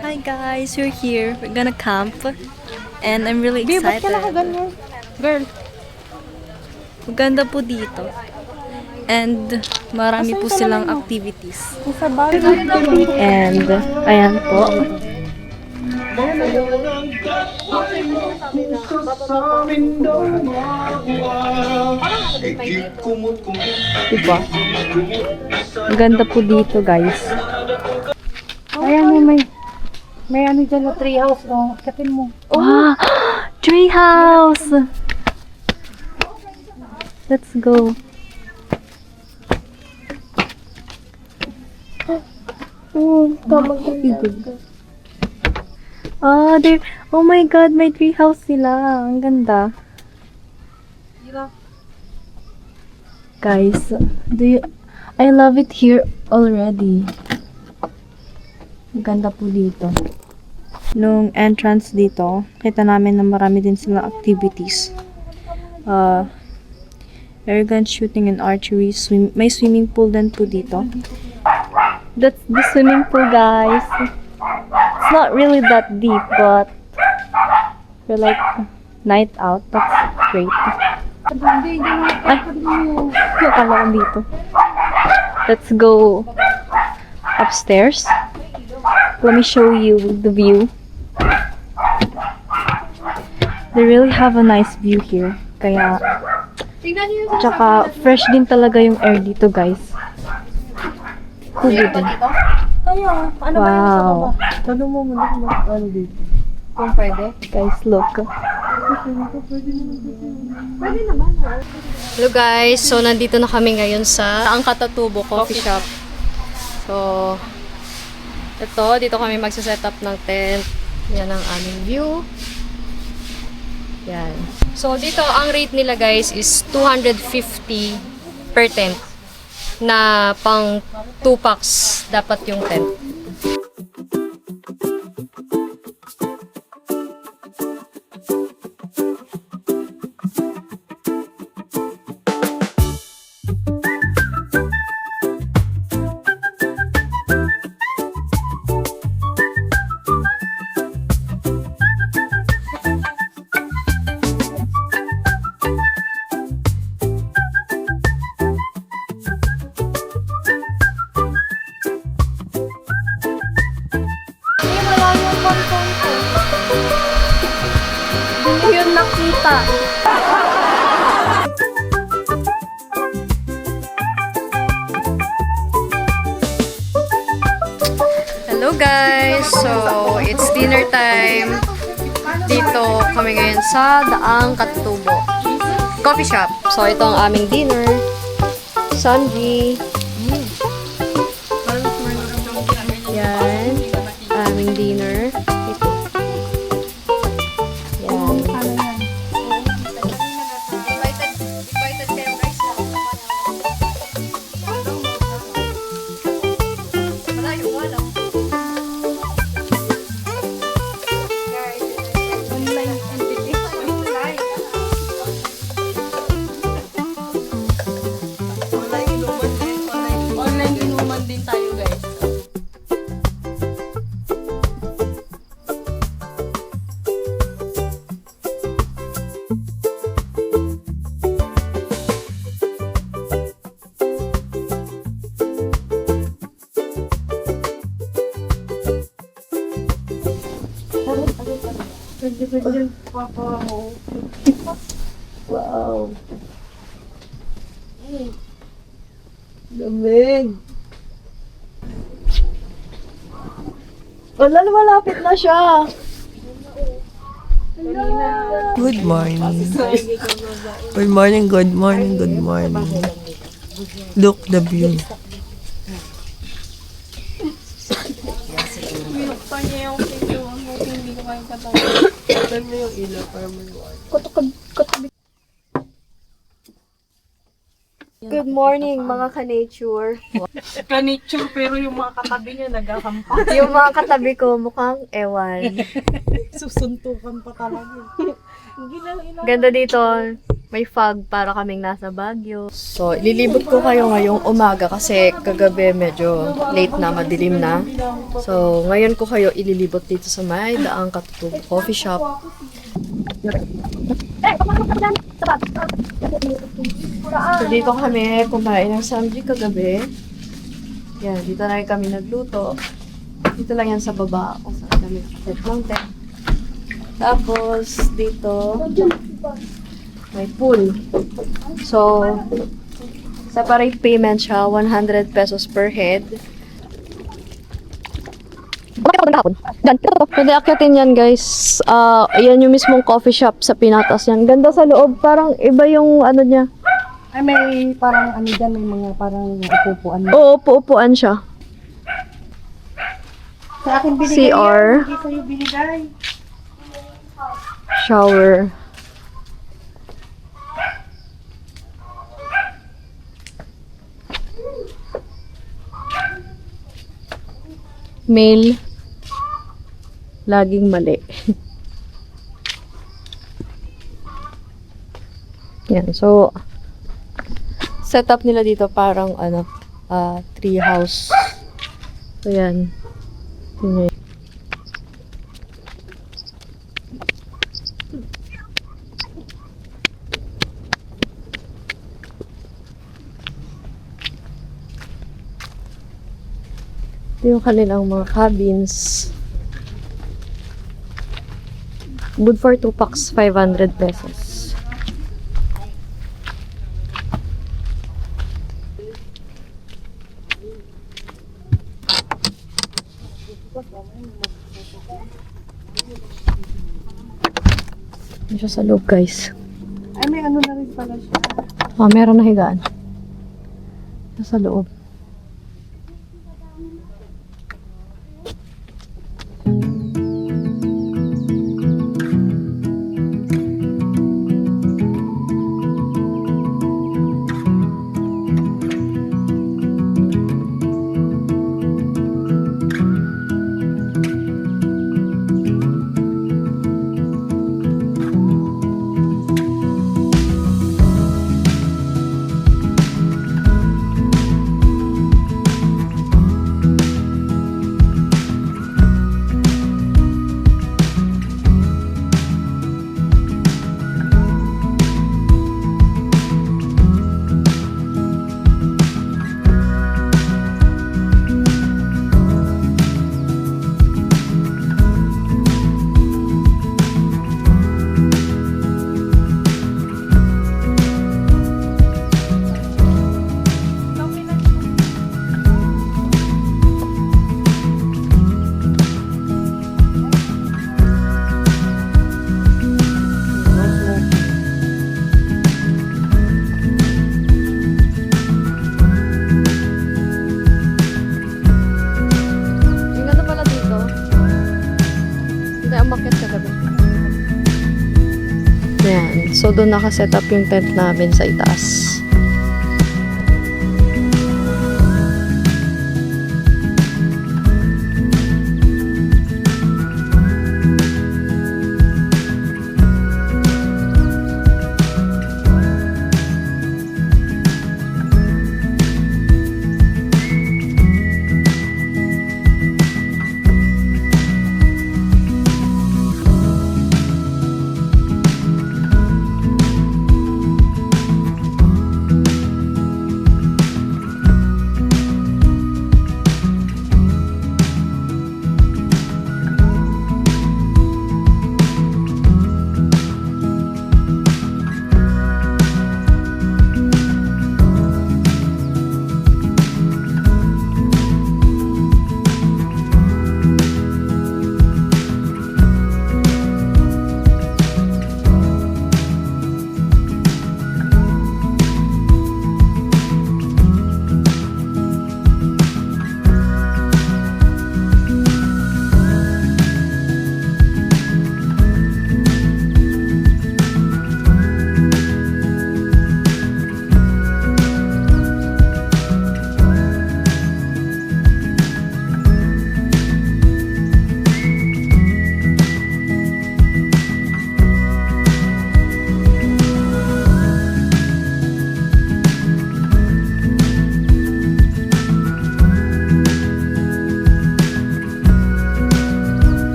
Hi guys, we're here. We're gonna camp. And I'm really excited. Girl. Maganda po dito. And marami po silang activities. And ayan po. Diba? Maganda po dito guys. Ayan, may ano dyan na tree house. Oh, kapin mo. Wow! Tree house! Let's go. Oh my god, may tree house sila. Ang ganda. Guys, I love it here already. Ang ganda po dito. Nung entrance dito, kita namin na marami din silang activities. Airgun shooting and archery. May swimming pool din po dito. That's the swimming pool, guys. It's not really that deep, but for like night out, that's great. Ay, nakala ko dito. Let's go upstairs. Let me show you the view. They really have a nice view here. Kaya, tsaka fresh din talaga yung air dito, guys. Kubo din. Kaya, ano ba yung sa baba? Tanong mo muna kung ano dito. Kung pwede? Guys, look. Pwede naman. Hello guys, so nandito na kami ngayon sa Ang Katatubo Coffee Shop. So, dito kami magsa-set up ng tent. Yan ang aming view. Yan. So, dito ang rate nila guys is 250 per tent. Na pang 2 packs dapat yung tent. Hindi yun nakita. Hello guys! So, it's dinner time. Dito kami ngayon sa Daang Katatubo Coffee Shop. So, ito ang aming dinner. Sanji. Yan. Aming dinner. Ito. Yan. Invited kayo guys. Malayo nga lang. Online inuman din tayo, guys. Wow. Lamig. Wala, malapit na siya. Good morning. Good morning, good morning, good morning. Look the view. Good morning, mga ka-nature. Ka-nature, pero yung mga katabi niya naghahampa. Yung mga katabi ko, mukhang ewan. Susuntukan pa talaga. Ganda dito. May fog para kaming nasa Baguio. So, ililibot ko kayo ngayong umaga kasi kagabi medyo late na, madilim na. So, ngayon ko kayo ililibot dito sa may Daang Katutubo Coffee Shop. So, dito kami kumain ng samji kagabi. Yan, dito na rin kami nagluto. Dito lang yan sa baba kung saan kami set ng tent. Tapos, dito, may pool. So, separate payment siya, 100 pesos per head. Pwede akyatin yan, guys. Yan yung mismong coffee shop sa Pinatas yan. Ganda sa loob. Parang iba yung ano niya. Ay, may parang ano dyan, may mga parang upuan. Oo, upo-upuan siya. Sa akin binigay CR. yan, hindi sa'yo binigay. Shower. Mail. Laging mali. Yan, so setup nila dito parang ano, tree house. So yan. Yun yun. Ito yung kanilang mga cabins. Good for 2 packs, 500 pesos. Ito siya sa loob, guys. Ay, may ano na rin pala siya. Meron na higaan. Ito sa loob. Yung ano pala dito? Hindi, umakyat ka gabi. Ayan. So, doon nakaset up yung tent namin sa itaas.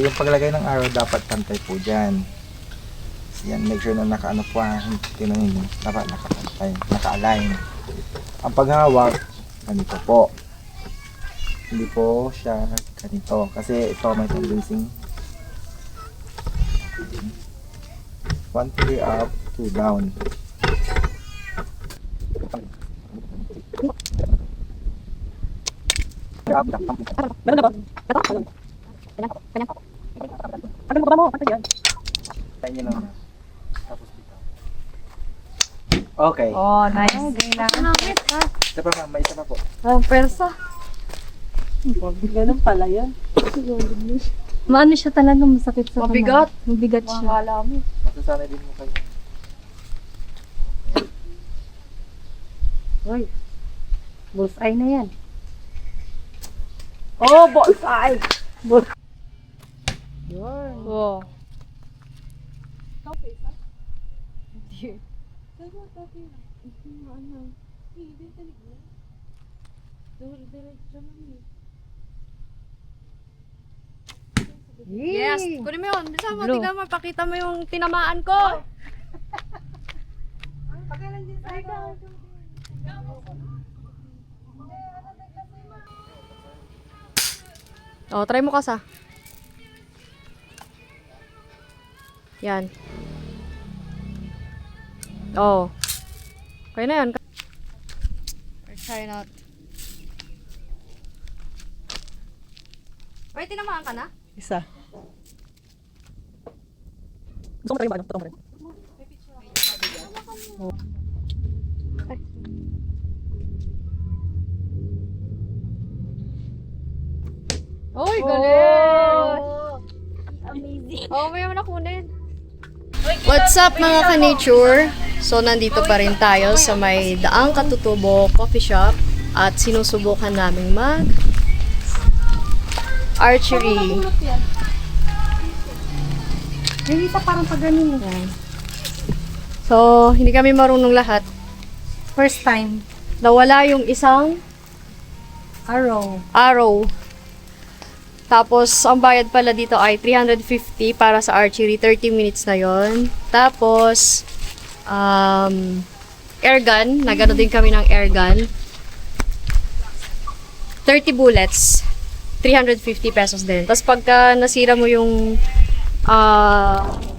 yung paglagay ng arrow dapat pantay po dyan. Yan, make sure na nakaano po, tinan nyo, dapat nakapantay, naka-align. Ang paghawak, ganito po. Hindi po siya ganito. Kasi ito may tendency 1 3 up, 2 down. Ano ba mo? Ano yan? Tayo nyo lang. Tapos dito. Okay. Oh, nice. Isa pa ma'am, may isa pa po. Persa. Ganun pala yan. Maano siya talaga, masakit sa Mabigat. kamay. Mabigat siya. Makakala mo. Masasanay din mo kayo. Uy, bullseye na yan. Oh, bullseye! Wow. Yes! Kunin mo yun. Bisa mo, Blue. tingnan mo. Pakita mo yung tinamaan ko. Oh, try mo kasa. Yan. Oh. Okay na yan. Try not. Ay, tinamaan ka na? Isa. Gusto mo rin ba? Gusto mo rin. Uy, galing! Amazing! Oo, may naman nakunin. What's up mga ka-nature? So, nandito pa rin tayo sa may Daang Katutubo Coffee Shop at sinusubukan naming mag archery. Yung isa parang pag ganun. So, hindi kami marunong lahat. First time. Nawala yung isang arrow. Tapos, ang bayad pala dito ay 350 para sa archery. 30 minutes na yon. Tapos, air gun. Nagano din kami ng air gun. 30 bullets. 350 pesos din. Tapos, pagka nasira mo yung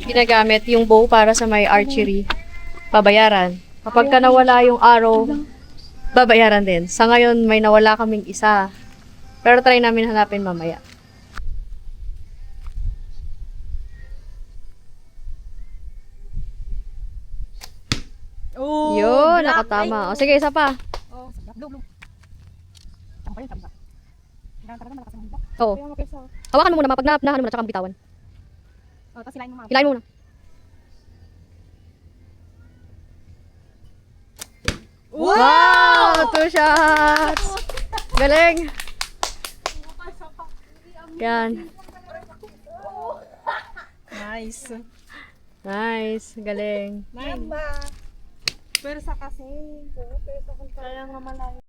ginagamit, yung bow para sa may archery, babayaran. Kapag ka nawala yung arrow, babayaran din. Sa ngayon, may nawala kaming isa. Pero try namin hanapin mamaya. Oh, Yun, nakatama. O sige, isa pa. Blue. Saan pa yun? Saan pa? Kailangan talaga malakas ang hita. Oo. Hawakan mo muna, pag nahan mo na, tsaka bitawan. Oh, tapos hilahin mo mga. Hilahin mo muna. Wow! 2 shots! Galing! Yan. Nice. Nice. Galing. Nice. Pero sa kasi. Pero sa kung kaya nga malayo.